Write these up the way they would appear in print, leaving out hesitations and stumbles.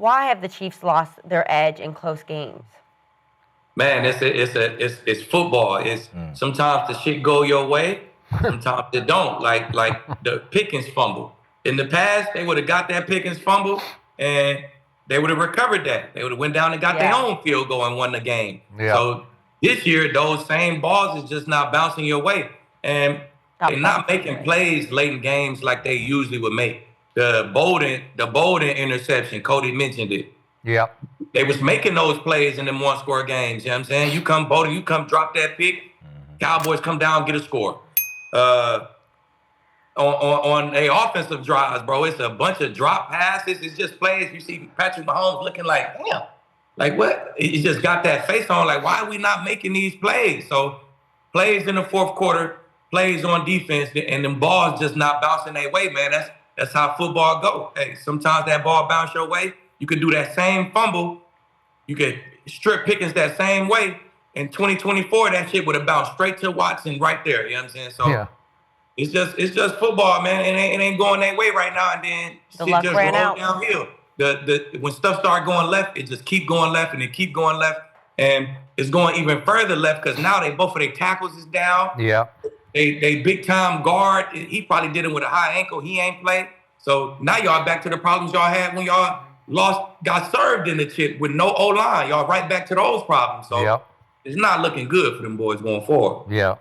why have the Chiefs lost their edge in close games? Man, it's football. It's sometimes the shit go your way, sometimes it don't. Like the Pickens fumble. In the past, they would have got that Pickens fumble and they would have recovered that. They would have went down and got their own field goal and won the game. Yeah. So this year, those same balls is just not bouncing your way. And they're not making plays late in games like they usually would make. The Bolden interception, Cody mentioned it. Yeah. They was making those plays in them one-score games. You know what I'm saying? You come, Bolden, you come drop that pick. Cowboys come down, get a score. On a offensive drives, bro, it's a bunch of drop passes. It's just plays. You see Patrick Mahomes looking like, damn, like what? He just got that face on. Like, why are we not making these plays? So plays in the fourth quarter, plays on defense, and them balls just not bouncing their way, man. That's how football go. Hey, sometimes that ball bounce your way. You could do that same fumble. You could strip Pickens that same way. In 2024, that shit would have bounced straight to Watson right there. You know what I'm saying? So it's just football, man. It ain't going that way right now. And then shit just rolls downhill. When stuff start going left, it just keep going left and it keep going left. And it's going even further left because now both of their tackles is down. Yeah. They big time guard. He probably did it with a high ankle. He ain't played. So now y'all back to the problems y'all had when y'all got served in the chip with no O-line. Y'all right back to those problems. So it's not looking good for them boys going forward. Yeah.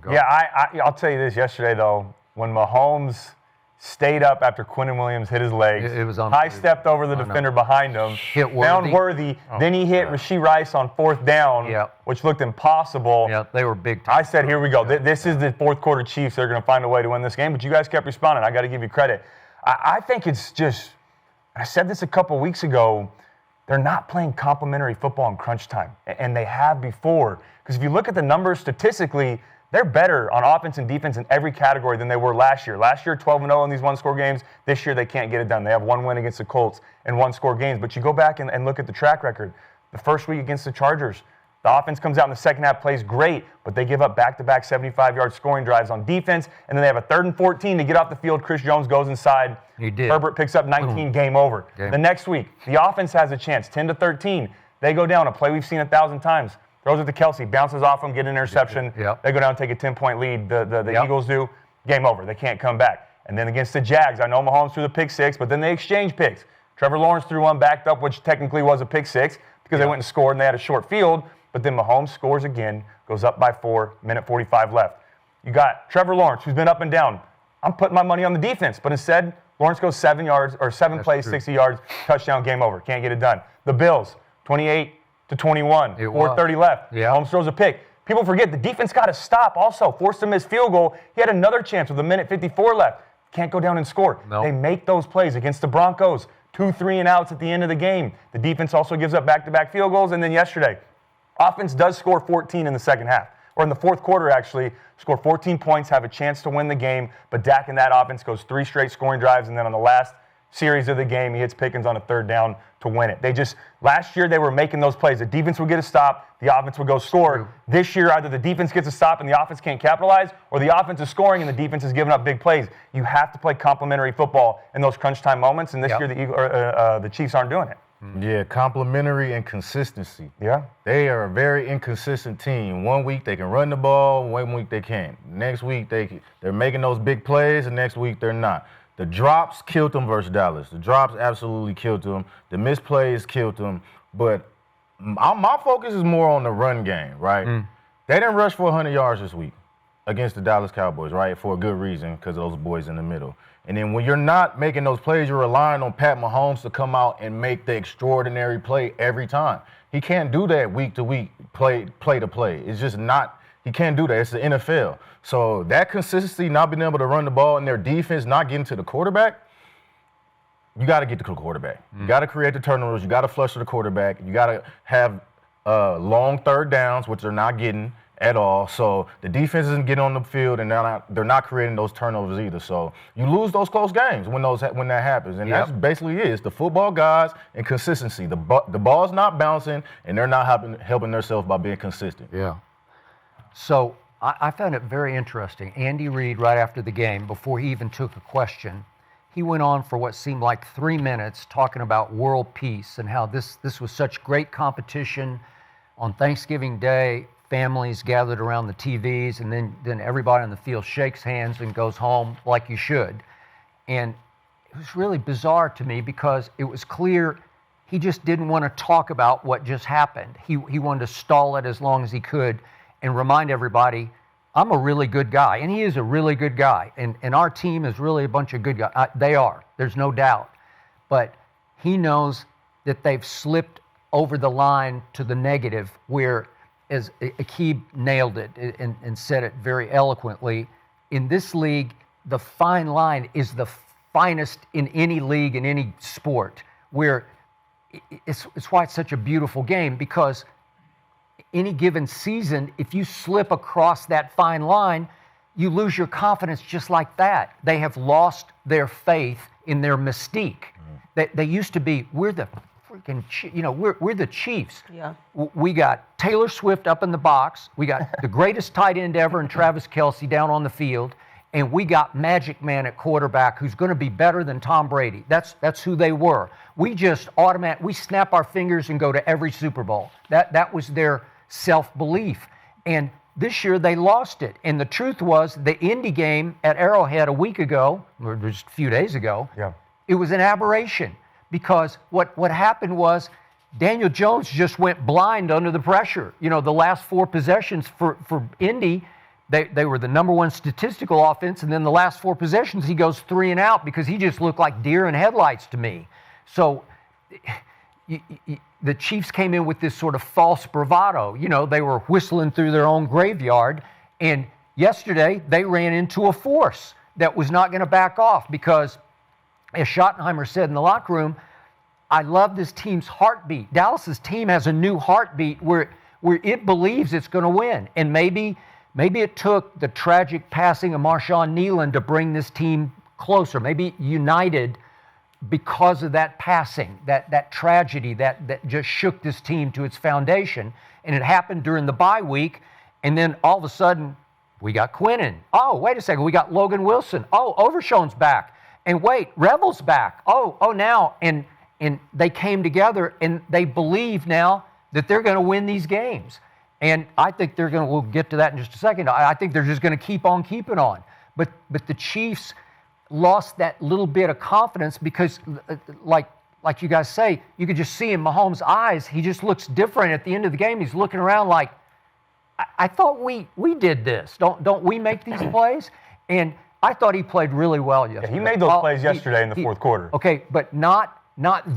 Yeah, I'll tell you this. Yesterday, though, when Mahomes stayed up after Quinnen Williams hit his legs, it was high-stepped over the defender behind him, found Worthy, then he hit Rashee Rice on fourth down, which looked impossible. Yeah, they were big time. I said, here we go. This is the fourth quarter Chiefs. They're going to find a way to win this game, but you guys kept responding. I got to give you credit. I think it's just, I said this a couple weeks ago, they're not playing complimentary football in crunch time, and they have before. Because if you look at the numbers statistically, they're better on offense and defense in every category than they were last year. Last year, 12-0 in these one-score games. This year, they can't get it done. They have one win against the Colts in one-score games. But you go back and look at the track record. The first week against the Chargers, the offense comes out in the second half, plays great, but they give up back-to-back 75-yard scoring drives on defense, and then they have a 3rd and 14 to get off the field. Chris Jones goes inside. He did. Herbert picks up 19, game over. The next week, the offense has a chance, 10-13. They go down, a play we've seen 1,000 times. Throws it to Kelsey, bounces off him, get an interception. They go down and take a 10-point lead. The Eagles do. Game over. They can't come back. And then against the Jags, I know Mahomes threw the pick six, but then they exchanged picks. Trevor Lawrence threw one backed up, which technically was a pick six because they went and scored and they had a short field. But then Mahomes scores again, goes up by 4, minute 45 left. You got Trevor Lawrence, who's been up and down. I'm putting my money on the defense, but instead, Lawrence goes 7 plays, 60 yards, touchdown, game over. Can't get it done. The Bills, 28-21, 4:30 left. Mahomes throws a pick. People forget the defense got to stop also. Forced to miss field goal. He had another chance with 1:54 left. Can't go down and score. They make those plays against the Broncos. 2 3-and-outs at the end of the game. The defense also gives up back-to-back field goals. And then yesterday, offense does score 14 in the second half. Or in the fourth quarter, actually, score 14 points, have a chance to win the game. But Dak in that offense goes 3 straight scoring drives. And then on the last series of the game, he hits Pickens on a 3rd down to win it. Last year, they were making those plays. The defense would get a stop, the offense would go score. This year, either the defense gets a stop and the offense can't capitalize, or the offense is scoring and the defense is giving up big plays. You have to play complementary football in those crunch time moments, and this year the Chiefs aren't doing it. Yeah, complementary and consistency. Yeah. They are a very inconsistent team. 1 week they can run the ball, 1 week they can't. Next week they're making those big plays, and next week they're not. The drops killed them versus Dallas. The drops absolutely killed them. The misplays killed them. But my focus is more on the run game, right? They didn't rush for 100 yards this week against the Dallas Cowboys, right? For a good reason, because of those boys in the middle. And then when you're not making those plays, you're relying on Pat Mahomes to come out and make the extraordinary play every time. He can't do that week to week, play to play. It's just not. He can't do that. It's the NFL. So that consistency, not being able to run the ball, and their defense not getting to the quarterback, you got to get to the quarterback. You got to create the turnovers. You got to flush to the quarterback. You got to have long 3rd downs, which they're not getting at all. So the defense isn't getting on the field, and they're not creating those turnovers either. So you lose those close games when that happens, and that's basically it. It's the football guys and consistency. The ball's not bouncing, and they're not helping themselves by being consistent. Yeah. So I found it very interesting. Andy Reid, right after the game, before he even took a question, he went on for what seemed like 3 minutes talking about world peace and how this was such great competition. On Thanksgiving Day, families gathered around the TVs, and then everybody on the field shakes hands and goes home like you should. And it was really bizarre to me because it was clear he just didn't want to talk about what just happened. He wanted to stall it as long as he could and remind everybody, I'm a really good guy. And he is a really good guy. And our team is really a bunch of good guys. They are. There's no doubt. But he knows that they've slipped over the line to the negative where, as Akib nailed it and said it very eloquently, in this league, the fine line is the finest in any league, in any sport, where it's why it's such a beautiful game, because any given season, if you slip across that fine line, you lose your confidence just like that. They have lost their faith in their mystique. They used to be, we're the freaking, we're the Chiefs. Yeah. We got Taylor Swift up in the box. We got the greatest tight end ever in Travis Kelce down on the field. And we got Magic Man at quarterback who's going to be better than Tom Brady. That's who they were. We just we snap our fingers and go to every Super Bowl. That was their self-belief. And this year they lost it. And the truth was, the Indy game at Arrowhead a week ago, or just a few days ago, it was an aberration. Because what happened was Daniel Jones just went blind under the pressure. The last 4 possessions for Indy, they were the number 1 statistical offense, and then the last 4 possessions he goes 3 and out because he just looked like deer in headlights to me. So the Chiefs came in with this sort of false bravado. They were whistling through their own graveyard, and yesterday they ran into a force that was not going to back off because, as Schottenheimer said in the locker room, I love this team's heartbeat. Dallas's team has a new heartbeat where it believes it's going to win, and maybe it took the tragic passing of Marshawn Nealon to bring this team closer. Maybe united because of that passing, that tragedy that just shook this team to its foundation. And it happened during the bye week. And then all of a sudden, we got Quinnen. Oh, wait a second, we got Logan Wilson. Oh, Overshown's back. And wait, Rebel's back. Oh, now. And they came together, and they believe now that they're going to win these games. And I think we'll get to that in just a second. I think they're just going to keep on keeping on. But the Chiefs lost that little bit of confidence because, like you guys say, you could just see in Mahomes' eyes, he just looks different at the end of the game. He's looking around like, I thought we did this. Don't we make these plays? And I thought he played really well yesterday. Yeah, he made those plays yesterday in the fourth quarter. Okay, but not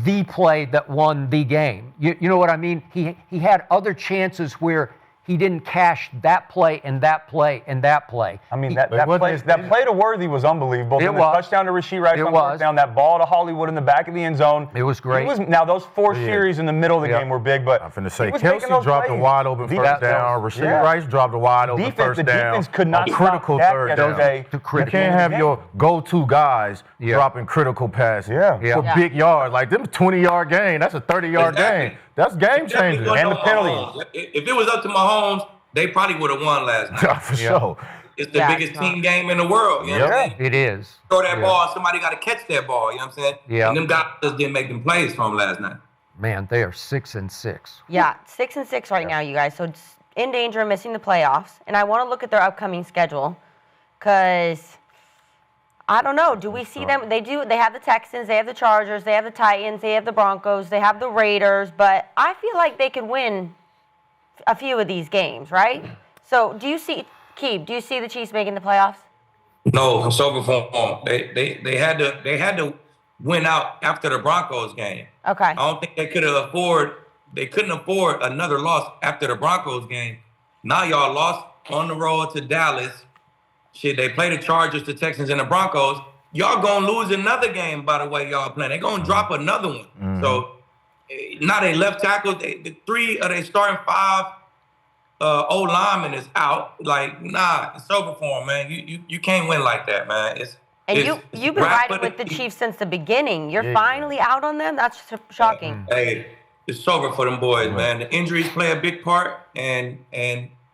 the play that won the game. You know what I mean? He had other chances where he didn't cash that play and that play and that play. I mean, that play to Worthy was unbelievable. It was. Touchdown to Rasheed Rice on fourth down, that ball to Hollywood in the back of the end zone. It was great. Now, those 4 series in the middle of the game were big, but I'm finna say, Kelce dropped a wide open first down. Rasheed Rice dropped a wide open first down. The defense could not critical third down. You can't have your go-to guys dropping critical passes for big yards. Like, them 20-yard game, that's a 30-yard game. That's game changer. And the penalties. If it was up to Mahomes, they probably would have won last night. For sure. It's the biggest team game in the world. You know what I mean? It is. Throw that ball, somebody got to catch that ball. You know what I'm saying? Yeah. And them guys just didn't make them plays from last night. Man, they are 6-6. Yeah, 6-6 right now, you guys. So it's in danger of missing the playoffs. And I want to look at their upcoming schedule because I don't know. Do we see them? They have the Texans, they have the Chargers, they have the Titans, they have the Broncos, they have the Raiders. But I feel like they could win a few of these games, right? So do you see the Chiefs making the playoffs? No, I'm sober for them. They had to win out after the Broncos game. Okay. I don't think they couldn't afford another loss after the Broncos game. Now y'all lost on the road to Dallas. Shit, they play the Chargers, the Texans, and the Broncos. Y'all gonna lose another game by the way y'all playing. They're gonna drop another one. So now they left tackle. The 3 of their starting 5 O-linemen is out. Like, nah, it's over for them, man. You can't win like that, man. You've been riding with the Chiefs since the beginning. You're finally out on them? That's shocking. Hey, it's over for them boys, man. The injuries play a big part, and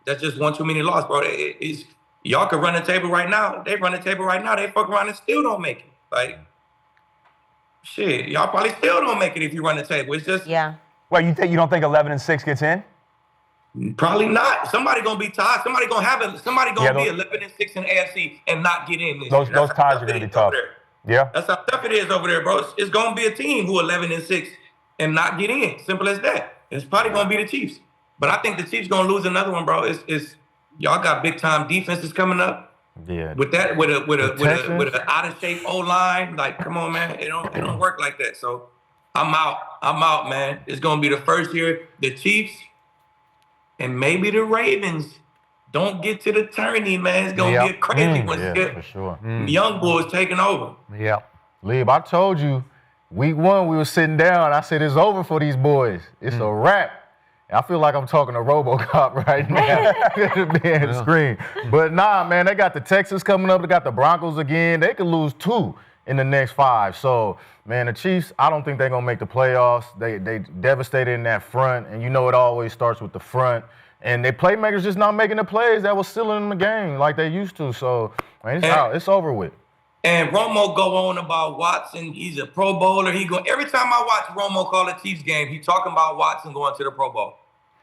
that's just one too many losses, bro. Y'all could run the table right now. They run the table right now. They fuck around and still don't make it. Like, shit, y'all probably still don't make it if you run the table. It's just Well, you don't think 11-6 gets in? Probably not. Somebody gonna be tied. Somebody gonna be 11-6 in AFC and not get in. Those ties are gonna be tough. Yeah, that's how tough it is over there, bro. It's gonna be a team who 11-6 and not get in. Simple as that. It's probably gonna be the Chiefs, but I think the Chiefs gonna lose another one, bro. It's y'all got big time defenses coming up. Yeah. With that, with a out of shape O line, like come on, man, it don't work like that. So I'm out, man. It's gonna be the first year the Chiefs and maybe the Ravens don't get to the tourney, man. It's gonna be a crazy one. Yeah, for sure. Young boys taking over. Yeah. Lieb, I told you, week 1 we were sitting down. I said it's over for these boys. It's a wrap. I feel like I'm talking to RoboCop right now, being the screen. But nah, man, they got the Texans coming up. They got the Broncos again. They could lose 2 in the next 5. So, man, the Chiefs, I don't think they're going to make the playoffs. They devastated in that front, and you know it always starts with the front. And their playmakers just not making the plays that was sealing them the game like they used to. So, man, it's out. It's over with. And Romo go on about Watson. He's a Pro Bowler. Every time I watch Romo call a Chiefs game, he's talking about Watson going to the Pro Bowl.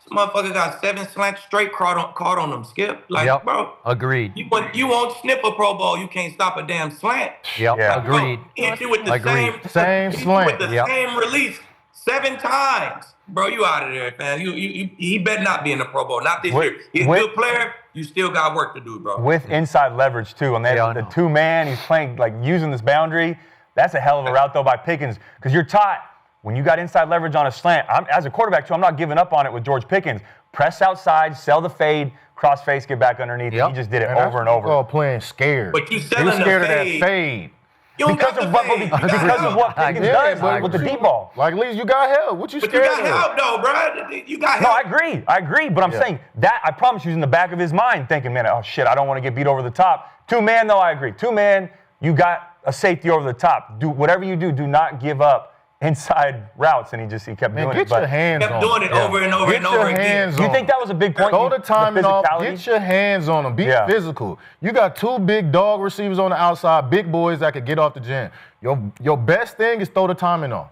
This motherfucker got 7 slants straight caught on him, Skip. Like, bro. Agreed. You won't snip a Pro Bowl. You can't stop a damn slant. Yep. Yeah. Agreed. He hit you with the same slant. With the same release 7 times. Bro, you out of there, man. He better not be in the Pro Bowl. Not this year. He's a good player. You still got work to do, bro. With inside leverage, too. And the 2-man, he's playing, like, using this boundary. That's a hell of a route, though, by Pickens. Because you're taught, when you got inside leverage on a slant, as a quarterback, too, I'm not giving up on it with George Pickens. Press outside, sell the fade, cross face, get back underneath. He just did it over and over. That's playing scared. But you selling He's scared the of that fade. Because of what Pickens does with the deep ball. Like, Lee, you got help. What you scared of? But you got help, though, bro. You got help. No, I agree. But I'm saying that, I promise you, he's in the back of his mind thinking, man, oh, shit, I don't want to get beat over the top. 2-man, though, I agree. 2-man, you got a safety over the top. Do whatever you do not give up inside routes. And he kept doing it. Get your hands on him. Kept doing it over and over and over again. You think that was a big point? Throw the timing off. Get your hands on them. Be physical. You got 2 big dog receivers on the outside, big boys that could get off the jam. Your best thing is throw the timing off.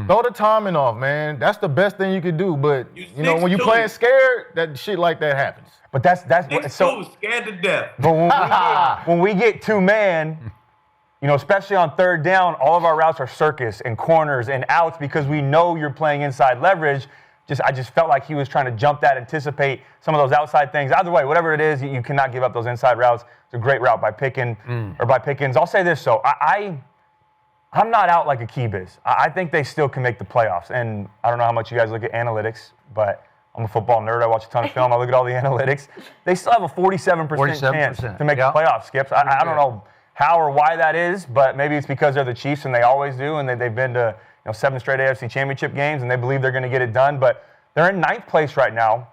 Throw the timing off, man. That's the best thing you could do. But you know when you playing scared, that shit like that happens. But that's so scared to death. But when we get 2-man. You know, especially on 3rd down, all of our routes are circus and corners and outs because we know you're playing inside leverage. I just felt like he was trying to jump that, anticipate some of those outside things. Either way, whatever it is, you cannot give up those inside routes. It's a great route by Pickens. I'll say this, though. I'm not out like Akib is. I think they still can make the playoffs. And I don't know how much you guys look at analytics, but I'm a football nerd. I watch a ton of film. I look at all the analytics. They still have a 47% chance to make the playoffs, Skips. I don't know how or why that is, but maybe it's because they're the Chiefs and they always do, and they've been to 7 straight AFC Championship games, and they believe they're going to get it done. But they're in 9th place right now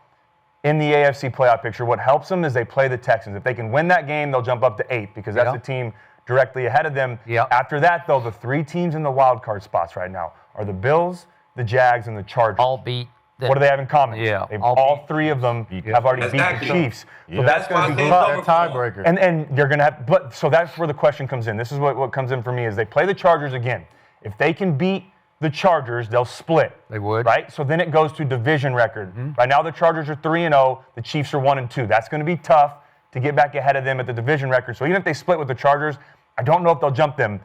in the AFC playoff picture. What helps them is they play the Texans. If they can win that game, they'll jump up to 8th because that's the team directly ahead of them. After that, though, the 3 teams in the wild card spots right now are the Bills, the Jags, and the Chargers. All beat. What do they have in common? Yeah, all 3 of them have already beat the Chiefs. So that's going to be that tiebreaker. And you're going to have, so that's where the question comes in. This is what comes in for me is they play the Chargers again. If they can beat the Chargers, they'll split. They would. Right? So then it goes to division record. Right now the Chargers are 3-0. The Chiefs are 1-2. That's going to be tough to get back ahead of them at the division record. So even if they split with the Chargers, I don't know if they'll jump them.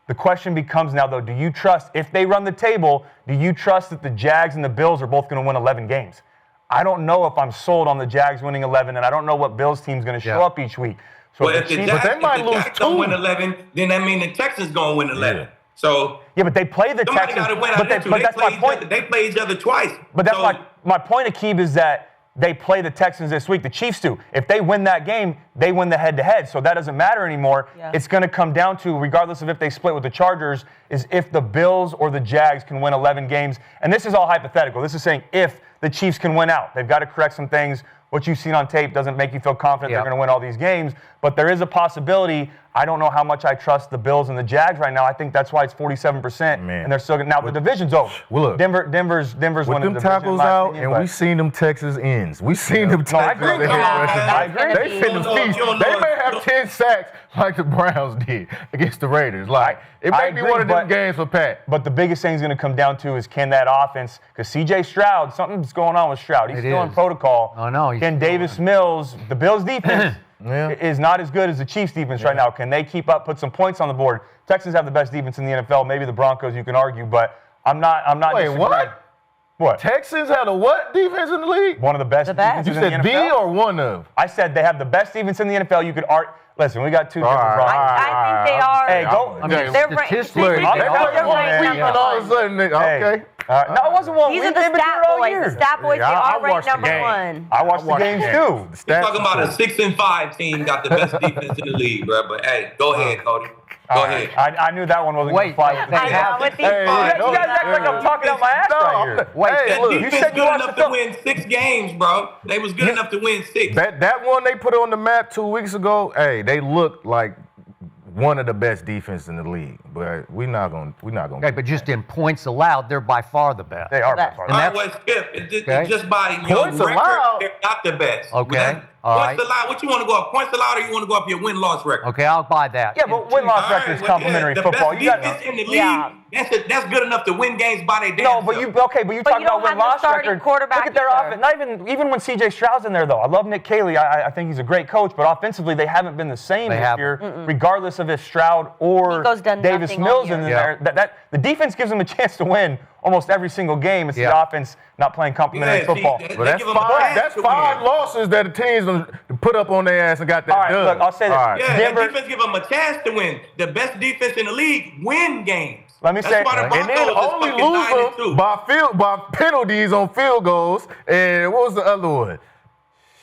The question becomes now, though, do you trust, if they run the table, do you trust that the Jags and the Bills are both going to win 11 games? I don't know if I'm sold on the Jags winning 11, and I don't know what Bills team's going to show up each week. So well, if the Jags don't win 11, then that means the Texans going to win 11. Yeah. So but they play the Texans. Somebody got to win. But that's my point. They play each other twice. But that's my point, Akib, is that they play the Texans this week. The Chiefs do. If they win that game, they win the head-to-head. So that doesn't matter anymore. Yeah. It's going to come down to, regardless of if they split with the Chargers, is if the Bills or the Jags can win 11 games. And this is all hypothetical. This is saying if the Chiefs can win out. They've got to correct some things. What you've seen on tape doesn't make you feel confident they're going to win all these games. But there is a possibility. I don't know how much I trust the Bills and the Jags right now. I think that's why it's 47%. And they're still now the division's over. Well, look, Denver's winning the division. With them tackles out, and we seen them Texas ends. We seen them Texas ends. I agree. They finna least they may have 10 sacks like the Browns did against the Raiders. Like, it may be one of them games for Pat. But the biggest thing is going to come down to is can that offense, because C.J. Stroud, something's going on with Stroud. He's still in protocol. I know. Can Davis Mills, the Bills' defense is not as good as the Chiefs' defense right now. Can they keep up, put some points on the board? Texans have the best defense in the NFL. Maybe the Broncos, you can argue, but I'm not. Wait, disagreeing. what? What? Texans had a what defense in the league? One of the best defenses You in the said NFL. the or one of? I said they have the best defense in the NFL. You could listen, we got two different right. Broncos. I think they are. Hey, go. I mean, They're ranked. statistically, They're they ranked are. number All of a one. sudden, okay. No, it wasn't one. These We've are the been stat here all boys. year. The stat boys, Yeah, they I are ranked watched the number game. one. I watched the games too. You're talking about a 6-5 team got the best defense in the league, bro. But hey, go ahead, Cody. Go ahead. I knew that one wasn't going to fly with the I know, with these Hey, boys. You guys act like I'm talking out my ass right here. Wait, Hey, That look, defense you said you good watched enough the to win 6 games, bro. They was good enough to win 6. that one they put on the map 2 weeks ago, hey, they looked like one of the best defense in the league. But we're not gonna. Okay, but just in points allowed, they're by far the best. They are by Best. far. All right, that's- well, Skip, it's Okay. just by your Points record, allowed. they're not the best. Okay. All Points right. allowed. What you want to go up? Points allowed, or you want to go up your win-loss record? Okay, I'll buy that. Yeah, but win-loss record is complimentary the football. best You got defense in the league. Yeah. That's good enough to win games by their damn No, but self. you But talking you about don't have the win-loss starting record. quarterback Look at their either. offense. Not even when C.J. Stroud's in there, though. I love Nick Caley. I think he's a great coach, but offensively they haven't been the same They this haven't. year, regardless of if Stroud or Nico's done Davis nothing all Mills year. in there. The defense gives them a chance to win almost every single game. It's the offense not playing complimentary Yeah, football. see, But they that's give 'em a five. chance That's to 5 win. losses that the teams done put up on their ass and got that All right, done. look, I'll say this. All right. Yeah, Denver- that defense give them a chance to win. The best defense in the league win games. Let me That's say- why the And then Broncos is only fucking lose 9-2. them by penalties on field goals. And what was the other one?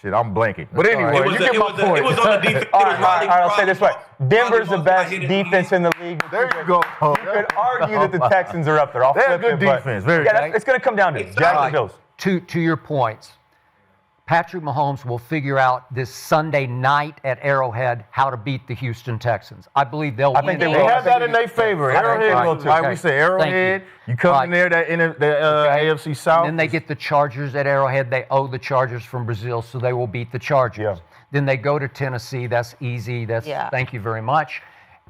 Shit, I'm blanking. But anyway, It was, you get my point. it was on the defense. All right, I'll say this way. Denver's the best Rodney defense in the league. There you go. You could argue that the Texans are up there. I'll They have flip good it, but- defense, very Yeah, good. it's going to come down to it. Jags and Bills. To your points, Patrick Mahomes will figure out this Sunday night at Arrowhead how to beat the Houston Texans. I believe they'll win. think they They will. have that in their favor. Arrowhead will too. Like we say, Arrowhead. You come in there, that in the AFC South. Then they get the Chargers at Arrowhead. They owe the Chargers from Brazil, so they will beat the Chargers. Yeah. Then they go to Tennessee. That's easy. Thank you very much.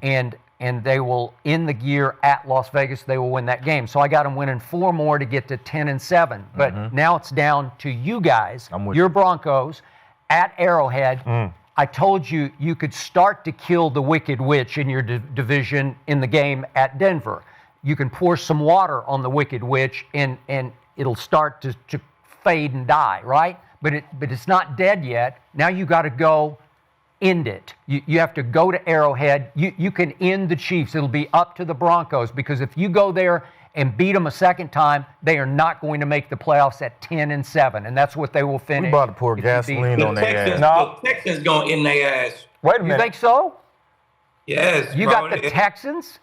And they will, in the year at Las Vegas, they will win that game. So I got them winning 4 more to get to 10-7. But now it's down to you guys, your Broncos, at Arrowhead. I told you you could start to kill the Wicked Witch in your division in the game at Denver. You can pour some water on the Wicked Witch and it'll start to fade and die, right? But it's not dead yet. Now you got to go end it. You have to go to Arrowhead. You can end the Chiefs. It'll be up to the Broncos, because if you go there and beat them a second time, they are not going to make the playoffs at 10-7, and that's what they will finish. We about to pour if you beat gasoline The on their Texans, ass. No. the Texans going to end their ass. Wait a You minute. think so? Yes, You bro. got the Texans?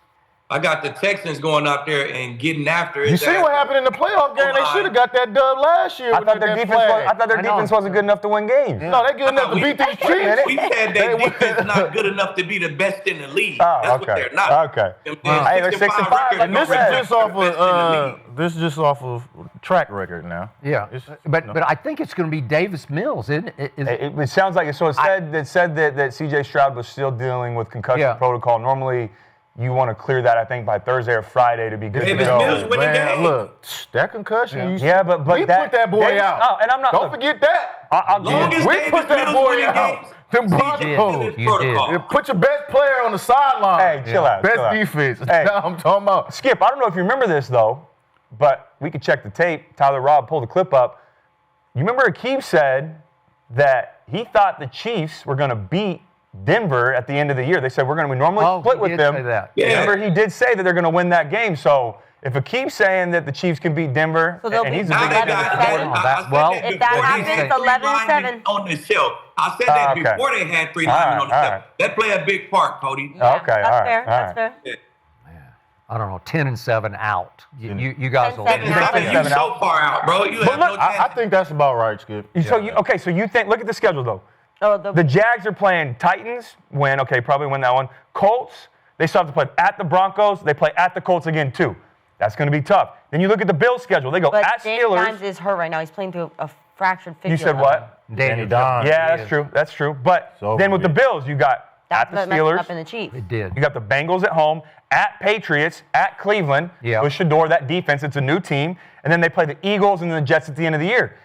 I got the Texans going out there and getting after it. You see what happened in the playoff game? They should have got that dub last year. I with thought their that defense flag. I know. wasn't good enough to win games. No, they good enough to beat these Chiefs. We said that defense not good enough to be the best in the league. Oh, That's okay. what they're not. Okay. Them Hey, they're 6-5, record like And this is don't just reflect off the best in the league. this is just off of track record now. Yeah. But I think it's going to be Davis Mills, isn't it? It sounds like it. So it said that C.J. Stroud was still dealing with concussion protocol. Normally, you want to clear that, I think, by Thursday or Friday to be good to Davis go. Mills winning Man, games. look, that concussion. Yeah, but we that, put that boy Davis- out. Oh, and I'm not. Don't look, forget that. I'll Long as We Davis put that Mills boy winning out. games, Them CJ Broncos. did his You protocol. did. Put your best player on the sideline. Hey, chill out. Best chill out. defense. Hey. That's what I'm talking about. Skip, I don't know if you remember this, though, but we could check the tape. Tyler Robb pulled the clip up. You remember Akeem said that he thought the Chiefs were going to beat Denver at the end of the year. They said, we're going to normally split he with did them. say that. Yeah. Remember, he did say that they're going to win that game. So if Akeem's saying that the Chiefs can beat Denver, So they'll and beat he's a Now big they Denver. got, Denver. I said Well, that if that before they happens, had 11-7. 3 linemen on the show. I said that Okay. before they had 3 linemen on the all show. right. That play a big part, Cody. Okay, That's all right, fair. all That's right. fair. I don't know, 10-7 out. You guys will. 10-7 out. I mean, you so far out, bro. You have no I chance. think that's about right, Skip. So you think? Look at the schedule though. Oh, The Jags are playing Titans. Probably win that one. Colts. They still have to play at the Broncos. They play at the Colts again too. That's going to be tough. Then you look at the Bills' schedule. They go But at Danny Steelers. Dimes is hurt right now. He's playing through a fractured fibula. You said what? Danny Dimes. Yeah, that's true. That's true. But So then with the weird. Bills, you got That's at the what messed Steelers. up in the Chiefs. It did. You got the Bengals at home, at Patriots, at Cleveland, Yeah. with Shador, that defense. It's a new team. And then they play the Eagles and the Jets at the end of the year.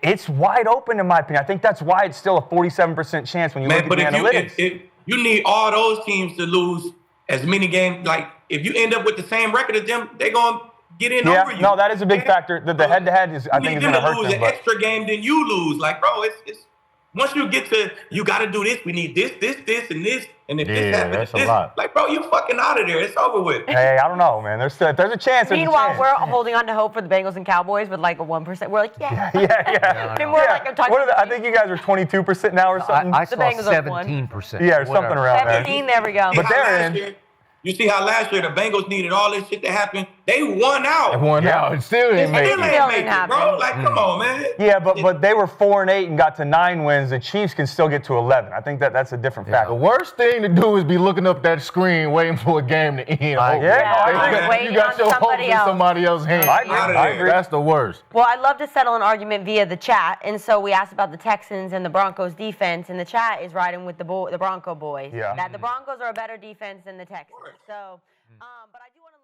It's wide open, in my opinion. I think that's why it's still a 47% chance when you look at the analytics. If you need all those teams to lose as many games, like if you end up with the same record as them, they're going to get in over you. No, that is a big factor. The head-to-head is, I think, is going to hurt them. lose an extra game than you lose. Like, bro, it's once you get to, you got to do this. We need this, and this. And if this happens, that's a this, lot. like, bro, you fucking out of there. It's over with. Hey, I don't know, man. If there's a chance, there's a Meanwhile, chance. we're holding on to hope for the Bengals and Cowboys with like a 1%. We're like, yeah. Yeah. And we're like, I'm talking What are I think you guys are 22% now or something. I saw Bengals are one. 17%. Yeah, or something around there. 17, there we go. But they're last in. year, you see how last year the Bengals needed all this shit to happen. They won out. They won out and still They didn't make still it. ain't make didn't it, bro. happen. Like, come on, man. Yeah, but they were 4-8 and got to 9 wins. The Chiefs can still get to 11. I think that's a different factor. The worst thing to do is be looking up that screen waiting for a game to end. Yeah, waiting You got on your hopes somebody in else. somebody else's hands. I agree. That's the worst. Well, I'd love to settle an argument via the chat, and so we asked about the Texans and the Broncos defense, and the chat is riding with the Bronco boys. Yeah. That the Broncos are a better defense than the Texans. So, but I do want to.